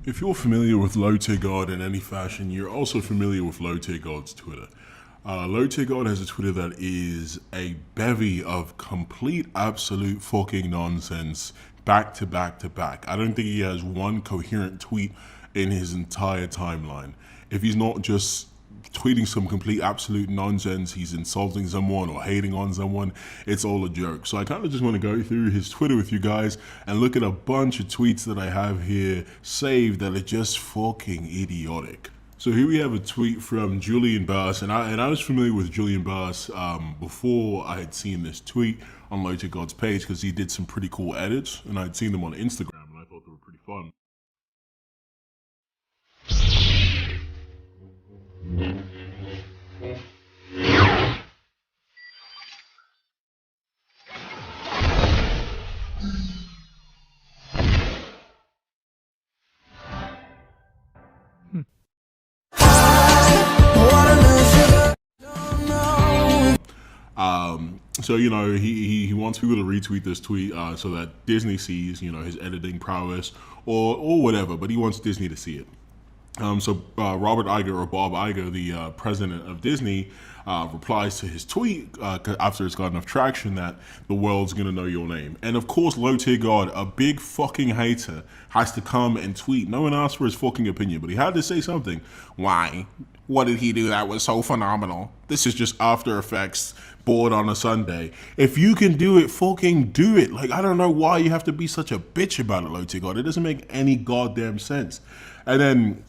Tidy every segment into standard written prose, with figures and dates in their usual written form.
If you're familiar with LowTierGod in any fashion, you're also familiar with LowTierGod's Twitter. LowTierGod has a Twitter that is a bevy of complete, absolute fucking nonsense, back to back to back. I don't think he has one coherent tweet in his entire timeline. If he's not just tweeting some complete absolute nonsense, he's insulting someone or hating on someone, it's all a joke. So I kind of just want to go through his Twitter with you guys and look at a bunch of tweets that I have here saved that are just fucking idiotic. So here we have a tweet from Julian Bass, and I was familiar with Julian Bass before I had seen this tweet on LowTierGod's page, because he did some pretty cool edits, and I'd seen them on Instagram, and I thought they were pretty fun. So, you know, he wants people to retweet this tweet so that Disney sees, you know, his editing prowess or whatever, but he wants Disney to see it. So Robert Iger, or Bob Iger, the president of Disney, replies to his tweet after it's got enough traction that the world's gonna know your name. And of course, LowTierGod, a big fucking hater, has to come and tweet. No one asked for his fucking opinion, but he had to say something. Why? What did he do that was so phenomenal? This is just After Effects, bored on a Sunday. If you can do it, fucking do it. Like, I don't know why you have to be such a bitch about it, LowTierGod. It doesn't make any goddamn sense. And then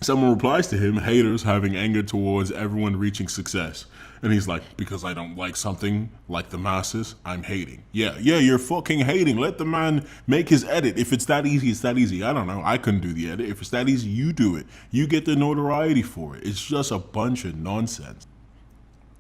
someone replies to him, haters having anger towards everyone reaching success. And he's like, because I don't like something like the masses, I'm hating. Yeah, you're fucking hating. Let the man make his edit. If it's that easy, it's that easy. I don't know. I couldn't do the edit. If it's that easy, you do it. You get the notoriety for it. It's just a bunch of nonsense.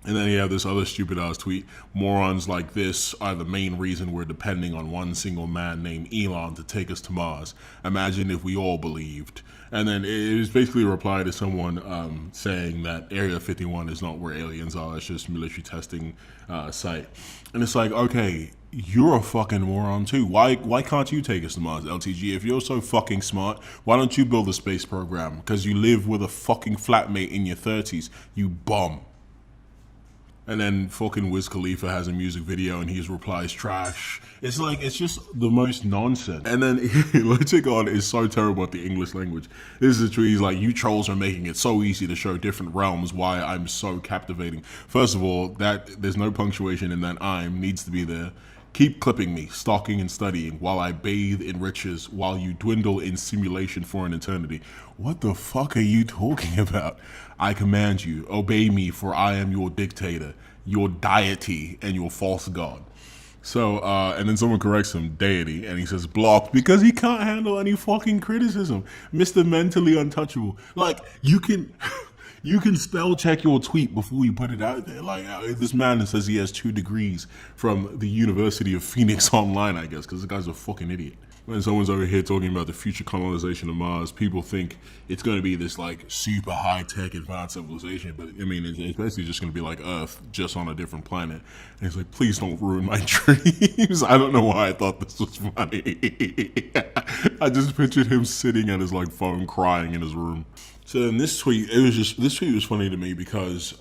And then you have this other stupid ass tweet. Morons like this are the main reason we're depending on one single man named Elon to take us to Mars. Imagine if we all believed. And then it was basically a reply to someone saying that Area 51 is not where aliens are. It's just military testing site. And it's like, okay, you're a fucking moron too. Why can't you take us to Mars, LTG? If you're so fucking smart, why don't you build a space program? Because you live with a fucking flatmate in your 30s, you bum. And then fucking Wiz Khalifa has a music video and his replies trash. It's like, it's just the most nonsense. And then LowTierGod is so terrible at the English language. This is a tweet, he's like, you trolls are making it so easy to show different realms why I'm so captivating. First of all, that there's no punctuation in that I'm, needs to be there. Keep clipping me, stalking and studying, while I bathe in riches, while you dwindle in simulation for an eternity. What the fuck are you talking about? I command you, obey me, for I am your dictator, your deity, and your false god. So, and then someone corrects him, deity, and he says blocked, because he can't handle any fucking criticism. Mr. Mentally Untouchable. Like, you can spell check your tweet before you put it out there. Like, this man says he has 2 degrees from the University of Phoenix Online, I guess, because the guy's a fucking idiot. When someone's over here talking about the future colonization of Mars, people think it's going to be this like super high-tech advanced civilization, but I mean, it's basically just going to be like Earth, just on a different planet. And he's like, please don't ruin my dreams. I don't know why I thought this was funny. I just pictured him sitting at his like phone crying in his room. So in this tweet, this tweet was funny to me because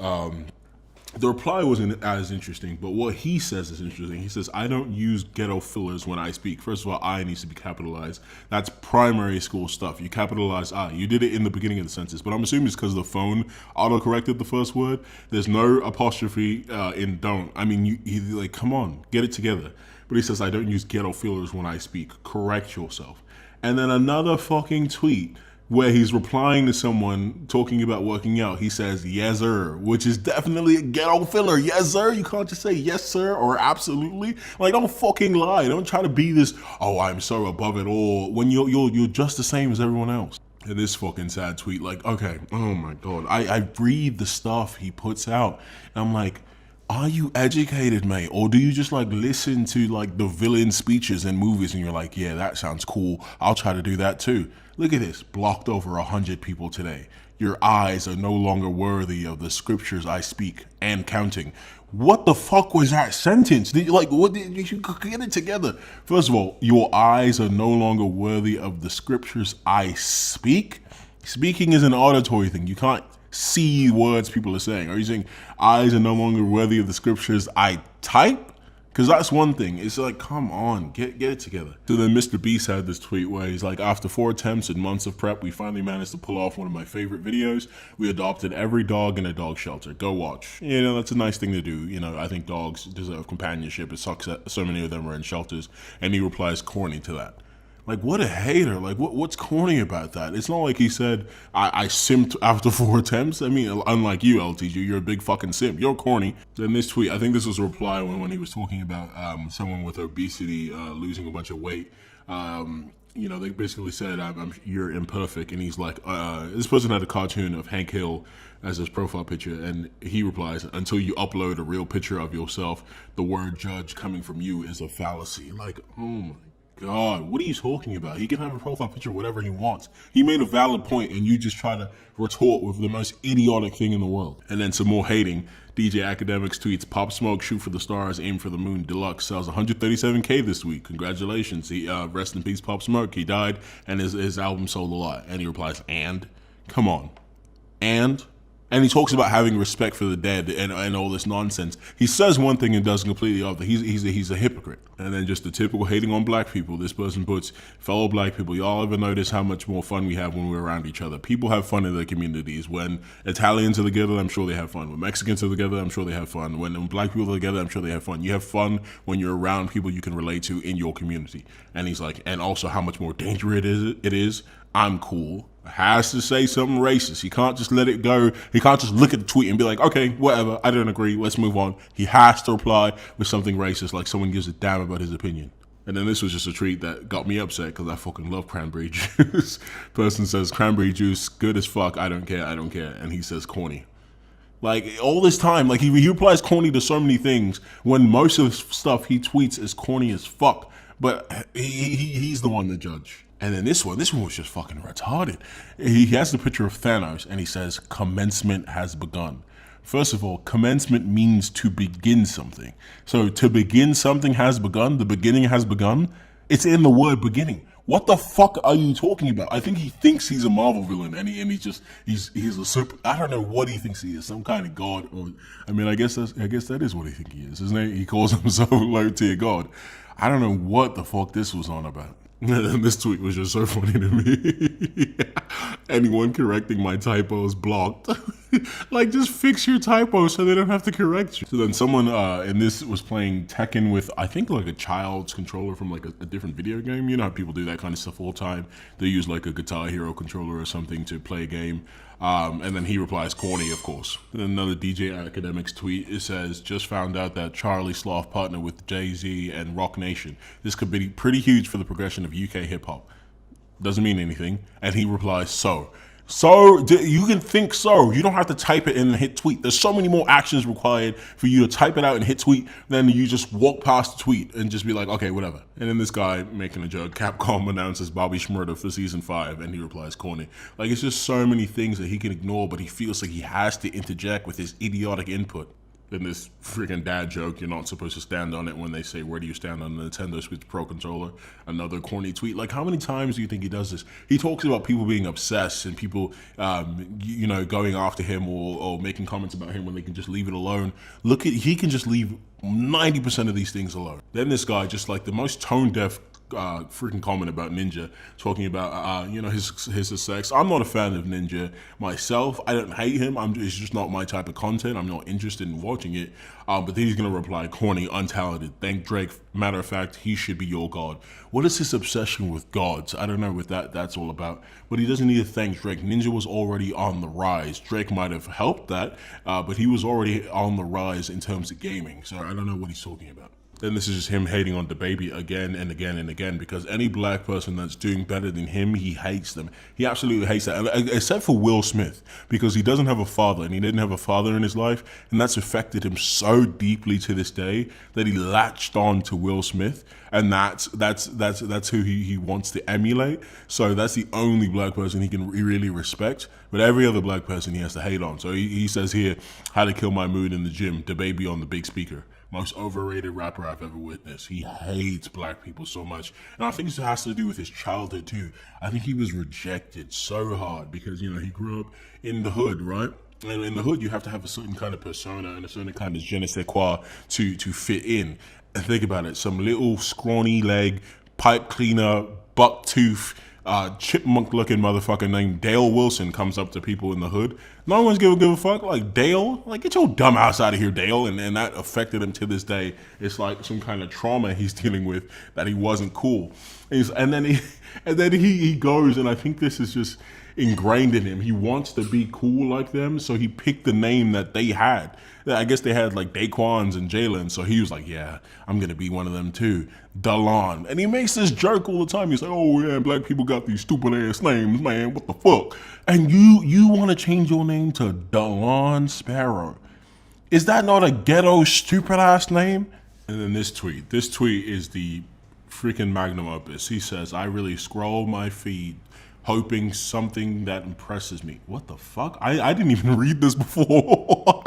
the reply wasn't as interesting, but what he says is interesting. He says, I don't use ghetto fillers when I speak. First of all, I needs to be capitalized. That's primary school stuff. You capitalize I. You did it in the beginning of the sentence, but I'm assuming it's because the phone auto-corrected the first word. There's no apostrophe in don't. I mean, you like, come on, get it together. But he says, I don't use ghetto fillers when I speak. Correct yourself. And then another fucking tweet where he's replying to someone talking about working out. He says, yes, sir, which is definitely a ghetto filler. Yes, sir. You can't just say yes, sir, or absolutely. Like, don't fucking lie. Don't try to be this, oh, I'm so above it all, when you're just the same as everyone else. And this fucking sad tweet, like, okay, oh my God. I read the stuff he puts out, and I'm like, are you educated, mate? Or do you just like listen to like the villain speeches in movies and you're like, yeah, that sounds cool. I'll try to do that too. Look at this, blocked over 100 people today. Your eyes are no longer worthy of the scriptures I speak and counting. What the fuck was that sentence? What did you get it together? First of all, your eyes are no longer worthy of the scriptures I speak. Speaking is an auditory thing. You can't see words people are saying. Are you saying eyes are no longer worthy of the scriptures I type? Because that's one thing. It's like, come on, get it together. So then Mr. Beast had this tweet where he's like, after 4 attempts and months of prep, we finally managed to pull off one of my favorite videos. We adopted every dog in a dog shelter. Go watch. You know, that's a nice thing to do. You know, I think dogs deserve companionship. It sucks that so many of them are in shelters. And he replies corny to that. Like, what a hater. Like, what's corny about that? It's not like he said, I simped after 4 attempts. I mean, unlike you, LTG, you're a big fucking simp. You're corny. Then this tweet, I think this was a reply when he was talking about someone with obesity losing a bunch of weight. You know, they basically said, you're imperfect. And he's like, this person had a cartoon of Hank Hill as his profile picture. And he replies, until you upload a real picture of yourself, the word judge coming from you is a fallacy. Like, oh my God, what are you talking about? He can have a profile picture whatever he wants. He made a valid point and you just try to retort with the most idiotic thing in the world. And then some more hating. DJ Academics tweets, Pop Smoke, Shoot for the Stars, Aim for the Moon Deluxe sells 137K this week. Congratulations. He rest in peace, Pop Smoke. He died and his album sold a lot. And he replies, and? Come on. And he talks about having respect for the dead and all this nonsense. He says one thing and does completely other. He's a hypocrite. And then just the typical hating on black people. This person puts, fellow black people, y'all ever notice how much more fun we have when we're around each other? People have fun in their communities. When Italians are together, I'm sure they have fun. When Mexicans are together, I'm sure they have fun. When black people are together, I'm sure they have fun. You have fun when you're around people you can relate to in your community. And he's like, and also how much more dangerous it is. I'm cool. Has to say something racist. He can't just let it go. He can't just look at the tweet and be like, okay, whatever, I don't agree, let's move on. He has to reply with something racist, like someone gives a damn about his opinion. And then this was just a tweet that got me upset because I fucking love cranberry juice. Person says, cranberry juice, good as fuck, I don't care. And he says corny. Like, all this time, like he replies corny to so many things when most of the stuff he tweets is corny as fuck. But he's the one to judge. And then this one was just fucking retarded. He has the picture of Thanos and he says, commencement has begun. First of all, commencement means to begin something. So to begin something has begun, the beginning has begun. It's in the word beginning. What the fuck are you talking about? I think he thinks he's a Marvel villain and he's a super, I don't know what he thinks he is, some kind of god. Or, I mean, I guess that is what he thinks he is. His name, he calls himself LowTierGod. I don't know what the fuck this was on about. This tweet was just so funny to me. Anyone correcting my typos blocked. Like, just fix your typos so they don't have to correct you. So then someone in this was playing Tekken with, I think, like a child's controller from like a different video game. You know how people do that kind of stuff all the time. They use like a Guitar Hero controller or something to play a game. And then he replies corny, of course. And another DJ Academics tweet, it says, just found out that Charlie Sloth partnered with Jay-Z and Rock Nation. This could be pretty huge for the progression of UK hip-hop. Doesn't mean anything. And he replies, so you can think so. You don't have to type it in and hit tweet. There's so many more actions required for you to type it out and hit tweet than you just walk past the tweet and just be like, okay, whatever. And then this guy making a joke, Capcom announces Bobby Shmurda for season 5 and he replies corny. Like, it's just so many things that he can ignore, but he feels like he has to interject with his idiotic input. In this freaking dad joke, you're not supposed to stand on it when they say, where do you stand on the Nintendo Switch Pro controller? Another corny tweet. Like, how many times do you think he does this? He talks about people being obsessed and people, going after him or making comments about him when they can just leave it alone. He can just leave 90% of these things alone. Then this guy, just like the most tone-deaf freaking comment about Ninja, talking about his sex. I'm not a fan of Ninja myself. I don't hate him. It's just not my type of content. I'm not interested in watching it. But then he's gonna reply, corny, untalented. Thank Drake. Matter of fact, he should be your god. What is his obsession with gods? I don't know what that's all about. But he doesn't need to thank Drake. Ninja was already on the rise. Drake might have helped that, but he was already on the rise in terms of gaming. So I don't know what he's talking about. And this is just him hating on the baby again and again and again, because any black person that's doing better than him, he hates them. He absolutely hates that, except for Will Smith, because he doesn't have a father, and he didn't have a father in his life, and that's affected him so deeply to this day that he latched on to Will Smith, and that's who he wants to emulate. So that's the only black person he really respect. But every other black person he has to hate on. So he says here, "How to kill my mood in the gym, the baby on the big speaker. Most overrated rapper I've ever witnessed." He hates black people so much. And I think this has to do with his childhood too. I think he was rejected so hard because, you know, he grew up in the hood, right? And in the hood, you have to have a certain kind of persona and a certain kind of je ne sais quoi to fit in. And think about it, some little scrawny leg, pipe cleaner, buck tooth, chipmunk-looking motherfucker named Dale Wilson comes up to people in the hood. No one's give a fuck. Like, Dale? Like, get your dumb ass out of here, Dale. And that affected him to this day. It's like some kind of trauma he's dealing with, that he wasn't cool. And then he goes, and I think this is just ingrained in him. He wants to be cool like them, so he picked the name that they had. I guess they had like Daquans and Jalen, so he was like, yeah, I'm gonna be one of them too, Delon. And he makes this joke all the time. He's like, oh yeah, black people got these stupid ass names, man, what the fuck? And you want to change your name to Delon Sparrow? Is that not a ghetto stupid ass name? And then this tweet is the freaking magnum opus. He says, "I really scroll my feed hoping something that impresses me." What the fuck? I didn't even read this before.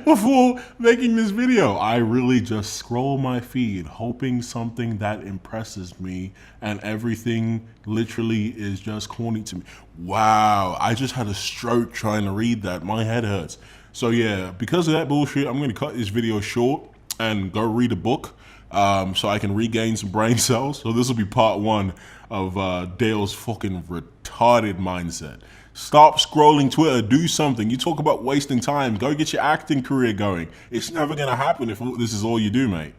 Before making this video, I really just scroll my feed hoping something that impresses me, and everything literally is just corny to me. Wow, I just had a stroke trying to read that. My head hurts. So yeah, because of that bullshit, I'm gonna cut this video short and go read a book, so I can regain some brain cells. So this will be part 1 of Dale's fucking retarded mindset. Stop scrolling Twitter, do something. You talk about wasting time, go get your acting career going. It's never gonna happen if this is all you do, mate.